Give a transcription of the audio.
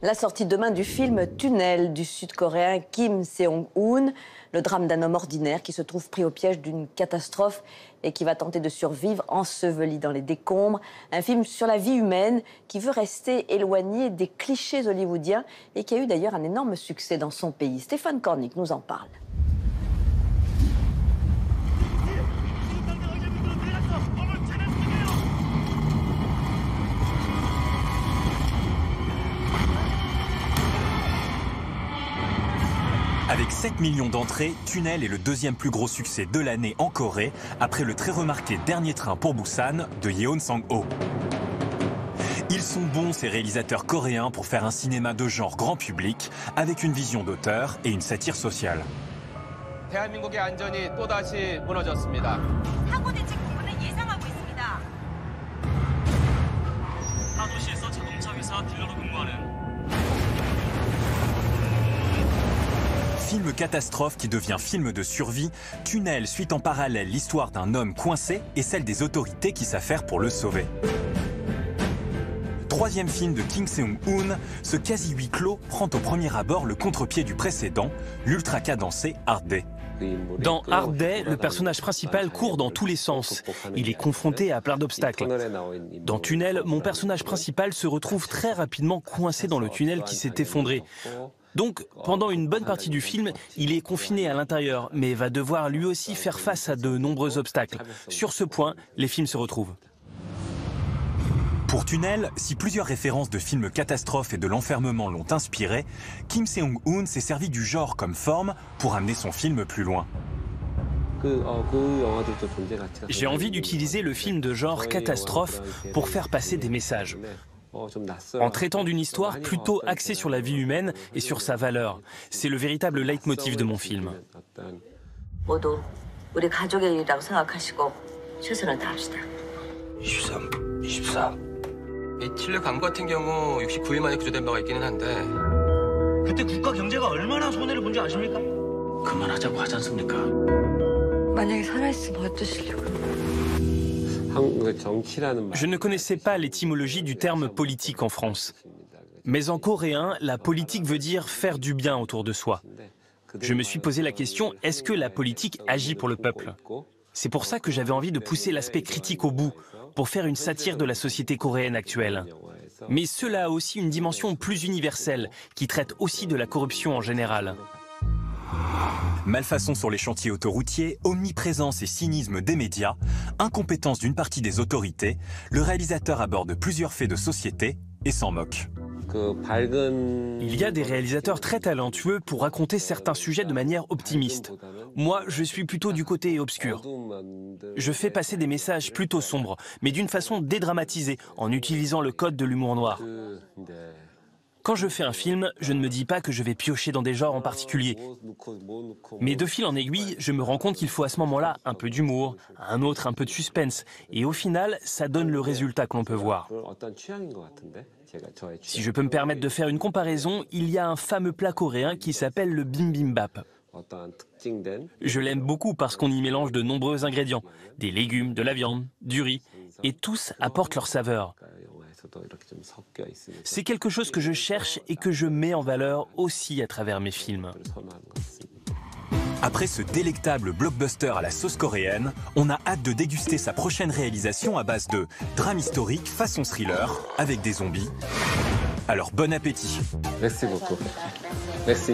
La sortie demain du film Tunnel du sud-coréen Kim Seong-hoon, le drame d'un homme ordinaire qui se trouve pris au piège d'une catastrophe et qui va tenter de survivre enseveli dans les décombres. Un film sur la vie humaine qui veut rester éloigné des clichés hollywoodiens et qui a eu d'ailleurs un énorme succès dans son pays. Stéphane Cornic nous en parle. Avec 7 millions d'entrées, Tunnel est le deuxième plus gros succès de l'année en Corée, après le très remarqué Dernier train pour Busan de Yeon Sang-ho. Ils sont bons, ces réalisateurs coréens, pour faire un cinéma de genre grand public, avec une vision d'auteur et une satire sociale. 대한민국의 안전이 또다시 무너졌습니다. 사고 대책 부분을 예상하고 있습니다. 타도시에서 자동차 회사 딜러로 근무하는 Film catastrophe qui devient film de survie, Tunnel suit en parallèle l'histoire d'un homme coincé et celle des autorités qui s'affairent pour le sauver. Troisième film de Kim Seong-hoon, ce quasi huis clos prend au premier abord le contre-pied du précédent, l'ultra cadencé Hard Day. Dans Hard Day, le personnage principal court dans tous les sens. Il est confronté à plein d'obstacles. Dans Tunnel, mon personnage principal se retrouve très rapidement coincé dans le tunnel qui s'est effondré. Donc, pendant une bonne partie du film, il est confiné à l'intérieur, mais va devoir lui aussi faire face à de nombreux obstacles. Sur ce point, les films se retrouvent. Pour Tunnel, si plusieurs références de films catastrophes et de l'enfermement l'ont inspiré, Kim Seong-hoon s'est servi du genre comme forme pour amener son film plus loin. J'ai envie d'utiliser le film de genre catastrophe pour faire passer des messages. En traitant d'une histoire plutôt axée sur la vie humaine et sur sa valeur. C'est le véritable leitmotiv de mon film. 모두 우리 가족의 일이라고 생각하시고 최선을 다합시다. 23, 24. 이 칠레 광고 같은 경우 69일 만에 구조된 바가 있기는 한데 그때 국가 경제가 얼마나 손해를 본 줄 아십니까? 그만하자고 하지 않습니까? 만약에 살아있으면 어떠시려고요? Je ne connaissais pas l'étymologie du terme politique en France. Mais en coréen, la politique veut dire faire du bien autour de soi. Je me suis posé la question, est-ce que la politique agit pour le peuple? C'est pour ça que j'avais envie de pousser l'aspect critique au bout, pour faire une satire de la société coréenne actuelle. Mais cela a aussi une dimension plus universelle, qui traite aussi de la corruption en général. Malfaçon sur les chantiers autoroutiers, omniprésence et cynisme des médias, incompétence d'une partie des autorités, le réalisateur aborde plusieurs faits de société et s'en moque. Il y a des réalisateurs très talentueux pour raconter certains sujets de manière optimiste. Moi, je suis plutôt du côté obscur. Je fais passer des messages plutôt sombres, mais d'une façon dédramatisée, en utilisant le code de l'humour noir. Quand je fais un film, je ne me dis pas que je vais piocher dans des genres en particulier. Mais de fil en aiguille, je me rends compte qu'il faut à ce moment-là un peu d'humour, un autre un peu de suspense. Et au final, ça donne le résultat que l'on peut voir. Si je peux me permettre de faire une comparaison, il y a un fameux plat coréen qui s'appelle le bibimbap. Je l'aime beaucoup parce qu'on y mélange de nombreux ingrédients, des légumes, de la viande, du riz, et tous apportent leur saveur. C'est quelque chose que je cherche et que je mets en valeur aussi à travers mes films. Après ce délectable blockbuster à la sauce coréenne, on a hâte de déguster sa prochaine réalisation à base de drame historique façon thriller avec des zombies. Alors bon appétit. Merci beaucoup. Merci.